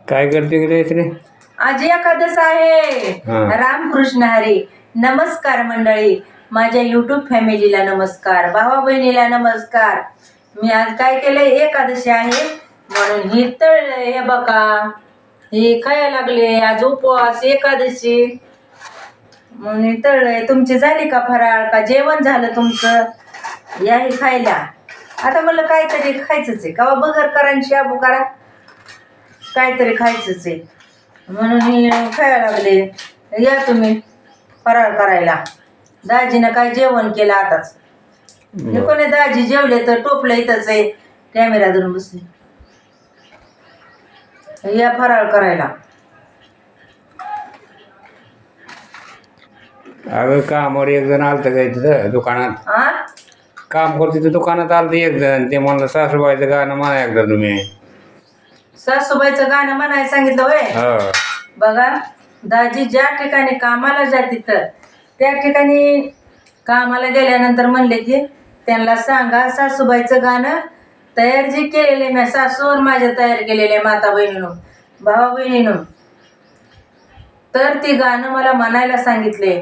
काय करते की रे? आज एकादश आहे. रामकृष्ण हरी. नमस्कार मंडळी, माझ्या युट्यूब फॅमिलीला नमस्कार, भावा बहिणीला नमस्कार. मी आज काय केलंय, एकादशी आहे म्हणून ही तळलंय. हे बघा, हे खायला लागले. आज उपवास एकादशी म्हणून हे तळलंय. तुमची झाली का फराळ, का जेवण झालं तुमचं? या हे खायला. आता म्हणलं काहीतरी खायचंच आहे का, बगर करा आणि शाबू करा, काहीतरी खायचंच आहे म्हणून मी खायला लागले. या तुम्ही फराळ करायला. दाजीनं काय जेवण केलं आताच. कोणी दाजी जेवले तर टोपलं इथंच आहे, कॅमेरा धरून बसले. या फराळ करायला. अगं कामावर एक जण आलतं काय तिथं दुकानात, काम करते तर दुकानात आलतं एक जण. ते म्हणलं सासूबाईचं गाणं म्हणा एकदा तुम्ही. सासूबाईचं गाणं म्हणायला सांगितलं होय. बघा, दाजी ज्या ठिकाणी कामाला जाते तर त्या ठिकाणी कामाला गेल्यानंतर म्हणले की त्यांना सांगा सासूबाईचं गाणं तयार जे केलेले मी सासूवर माझ्या तयार केलेले माता बहिणीनं भावा बहिणीनं, तर ती गाणं मला म्हणायला सांगितले.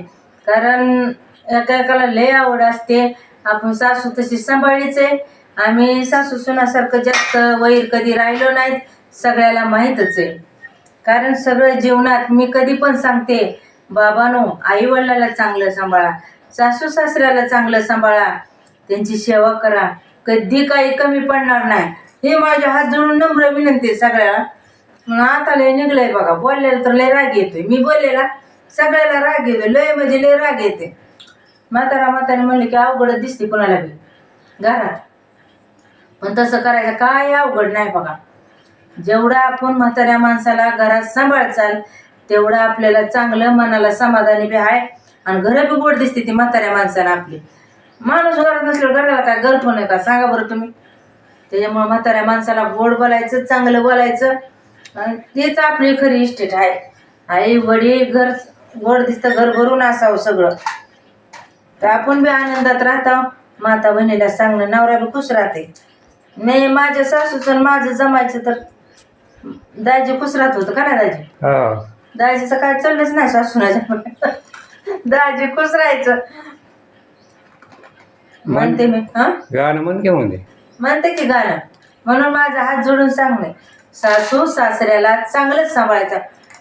कारण एका एकाला लय आवड असते. आपण सासू तशी सांभाळलीच आहे. आम्ही सासू सुनासारखं जास्त वैर कधी राहिलो नाहीत, सगळ्याला माहीतच आहे. कारण सगळं जीवनात मी कधी पण सांगते, बाबांनो आई वडिलाला चांगलं सांभाळा, सासू सासऱ्याला चांगलं सांभाळा, त्यांची सेवा करा, कधी काही कमी पडणार नाही. हे माझ्या हात जोडून नम्र विनंती आहे सगळ्याला. आता लय निघलंय बघा, बोललेला तर लय राग येतोय. मी बोललेला सगळ्याला राग येतोय, लय म्हणजे लय राग येते. म्हातारा म्हणले की अवघडच दिसते कोणाला बी घरात, पण तसं करायचं काय अवघड नाही बघा. जेवढा आपण म्हाताऱ्या माणसाला घरात सांभाळचाल तेवढं आपल्याला चांगलं, मनाला समाधानी बी आहे आणि घरं बी गोड दिसते ती म्हाताऱ्या माणसाला आपली. माणूस घरात नसल्यावर घराला काय गरज नाही का, सांगा बरं तुम्ही. त्याच्यामुळे म्हाताऱ्या माणसाला गोड बोलायचं, चांगलं बोलायचं, तेच आपली खरी इस्टेट आहे. आई वडील घर गोड दिसतं, घर भरून असावं सगळं, तर आपण बी आनंदात राहतो. माता बहिणीला सांगणं, नवरा बी खुश राहते. नाही माझ्या सासूचं माझं जमायचं तर दाजी खुश राहत होतं का नाही दाजी? दाजीचं काय चाललंच नाही सासूनाच्या. दाजी खुश राहायचं म्हणते मी. गाणं म्हणते की गाणं. म्हणून माझा हात जोडून सांगणे, सासू सासऱ्याला चांगलंच सांभाळायचं.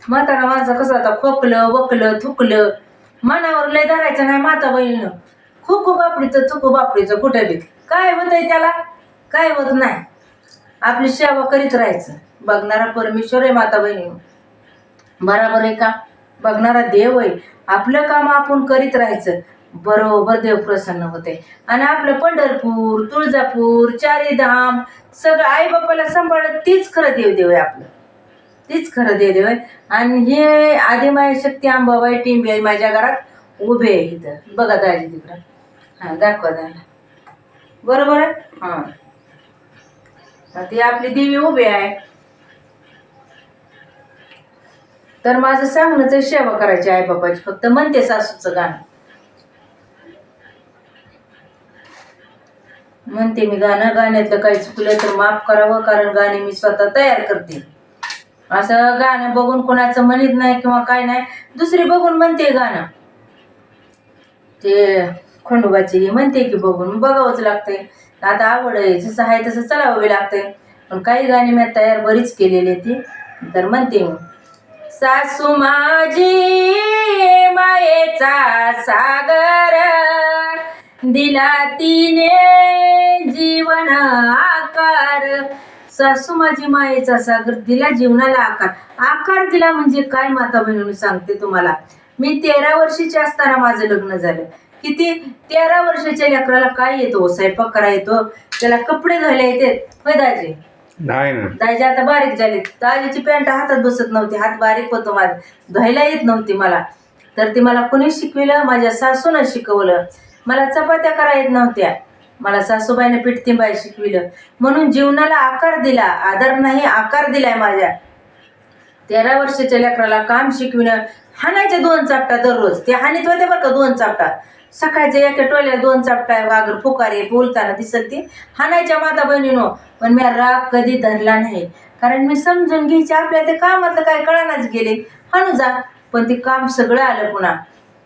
म्हातारा माझं कसं आता खोकलं वकलं थुकलं, मनावर लय धरायचं नाही माता बहिणीनं. खूप बापडीचं थुकू बापडीचं कुठे बी काय होतंय, त्याला काय होत नाही. आपली सेवा करीत राहायचं. बघणारा परमेश्वर आहे माता बहिणीनं, बराबर आहे का? बघणारा देव आहे. आपलं काम आपण करीत राहायचं, बरोबर देव प्रसन्न होते. आणि आपलं पंढरपूर तुळजापूर चारीधाम सगळं आई बापाला सांभाळत तीच खरं देव आहे आपलं, तीच खरं देव आहे. आणि हे आदिमाय शक्ती अंबाबाई टिंबी माझ्या घरात उभे आहे इथं. बघा दाजी तिकडं, दाखवा दादा, बरोबर आहे. ती आपली देवी उभी आहे. तर माझं सांगणं सेवा करायची आई बापाची. फक्त म्हणते सासूचं गाणं म्हणते मी. गाण्यातलं काही चुकलं तर माफ करावं, कारण गाणे मी स्वतः तयार करते. असं गाणं बघून कोणाचं म्हणत नाही किंवा काय नाही, दुसरी बघून म्हणते गाणं. ते खंडोबाची म्हणते की बघून बघावंच लागतंय. आता आवड आहे, जसं आहे तसं चलावं लागतंय. पण काही गाणी मी तयार बरीच केलेली ती, तर म्हणते मी. सासू माझी मायेचा सागर, दिला तिने जीवन आकार. सासू माझी मायेचा सागर, दिला जीवनाला आकार दिला म्हणजे काय माता बहिणीने सांगते तुम्हाला. मी 13 वर्षाची असताना माझं लग्न झालं. किती 13 वर्षाच्या लेकराला काय येतो, स्वयंपाक करा येतो, त्याला कपडे धुवायला येते होय दाजी? नाही ना. दाजी आता बारीक झाले. दाजीची पॅन्ट हातात बसत नव्हती, हात बारीक होतो माझं, धुवायला येत नव्हती मला. तर ती मला कोणी शिकविलं? माझ्या सासूनं शिकवलं. मला चपात्या करा येत नव्हत्या, मला सासूबाईने पिठतिंबाई शिकविलं. म्हणून जीवनाला आकार दिला, आदर नाही आकार दिलाय माझ्या. 13 वर्षाच्या लेकराला काम शिकविणं. हाणायचे 2 चापटा दररोज, ते हानीत होते बरं का 2 चापटा. सकाळच्या एका टोल्यात 2 चापटा वागर फुकारे बोलताना दिसत ती हाणायच्या माता बहिणीनो. पण मी राग कधी धरला नाही, कारण मी समजून घ्यायची आपल्या ते कामातलं काय कळानाच गेले हाणू जा, पण ते काम सगळं आलं पुन्हा.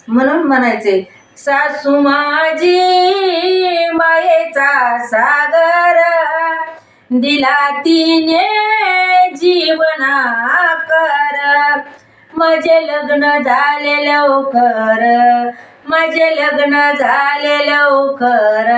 म्हणून म्हणायचे सासू माझी मायेचा सागर, दिला तिने जीवना कर. माझे लग्न झाले लवकर, माझे लग्न झाले लवकर,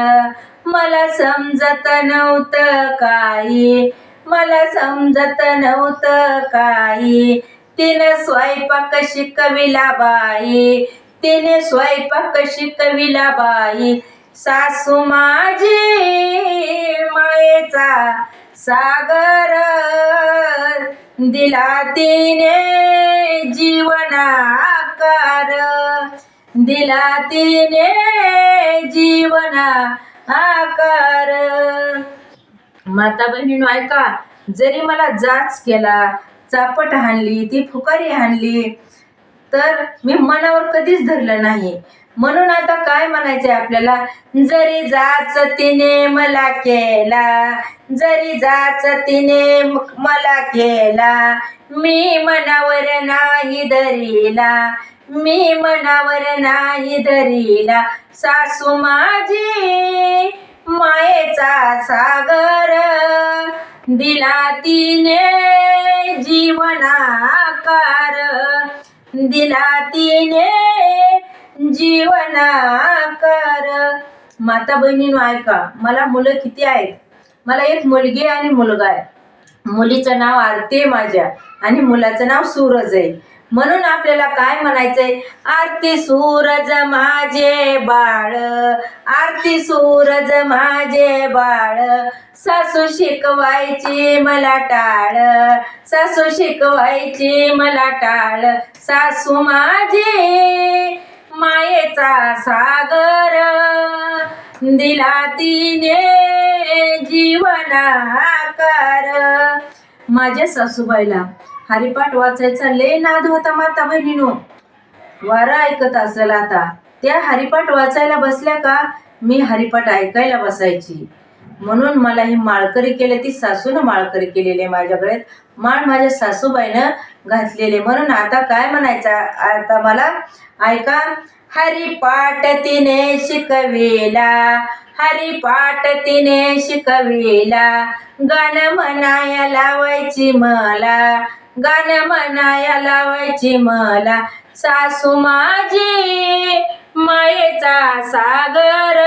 मला समजत नव्हतं काही, मला समजत नव्हतं काही. तिने स्वयंपाक शिकविला बाई, तिने स्वयंपाक शिकविला बाई. सासू माझी मायेचा सागर, दिला तिने जीवनाकार, दिला तिने जीवना आकार. माता बहिणीनो ऐका, जरी मला जाच केला, चापट हाणली, ती फुकारी हाणली, तर मी मनावर कधीच धरलं नाही. म्हणून आता काय म्हणायचंय आपल्याला, जरी जाच तिने मला केला, जरी जाच तिने मला केला, मी मनावर नाही धरीला, मी मनावर नाही धरीला. सासू माझी मायेचा सागर, दिला तिने जीवनाकार, दिला तिने जीवनाकार. माता बहिणीनो ऐका, मला मुलं किती आहेत. मला एक मुलगी आणि मुलगा आहे. मुलीचं नाव आरती आहे माझ्या आणि मुलाचं नाव सूरज आहे. म्हणून आपल्याला काय म्हणायचंय, आरती सूरज माझे बाळ, आरती सूरज माझे बाळ. सासू शिकवायची मला टाळ, सासू शिकवायची मला टाळ. सासू माझी मायेचा सागर, दिला तिने जीवनाकार. माझ्या सासूबाईला हरिपाठ वाचायचा लय नाद होता माता बहिणीनो. वारा ऐकत असेल आता, त्या हरिपाठ वाचायला बसल्या का मी हरिपाठ ऐकायला बसायची. म्हणून मला ही माळकरी केली, ती सासूनं माळकरी केलेली आहे. माझ्याकडे माळ माझ्या सासूबाईनं घातलेले. म्हणून आता काय म्हणायचं आता मला ऐका, हरिपाठ तिने शिकविला, हरिपाठ तिने शिकविला. गाणं म्हणाया लावायची मला, गाणं म्हणाया लावायची मला. सासू माझी मायेचा सागर,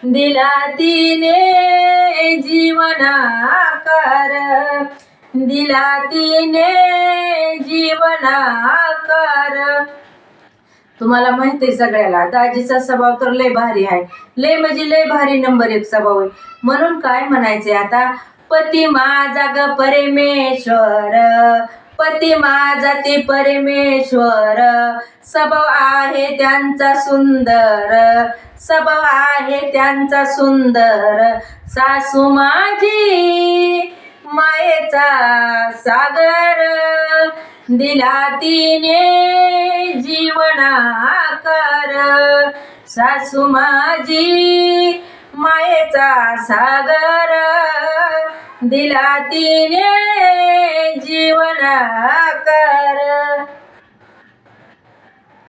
दिला तिने जीवनाकार, दिला तिने जीवनाकार. तुम्हाला माहिती आहे सगळ्याला, दाजीचा स्वभाव तर लय भारी आहे, लय म्हणजे लय भारी नंबर 1 स्वभाव आहे. म्हणून काय म्हणायचंय आता, पती माझा ग परमेश्वर, पती माझा ते परमेश्वर. स्वभाव आहे त्यांचा सुंदर, स्वभाव आहे त्यांचा सुंदर. सासू माझी मायेचा सागर, दिला तिने जीवनाकार. सासू माझी मायेचा सागर, दिला तिने जीवनाकार.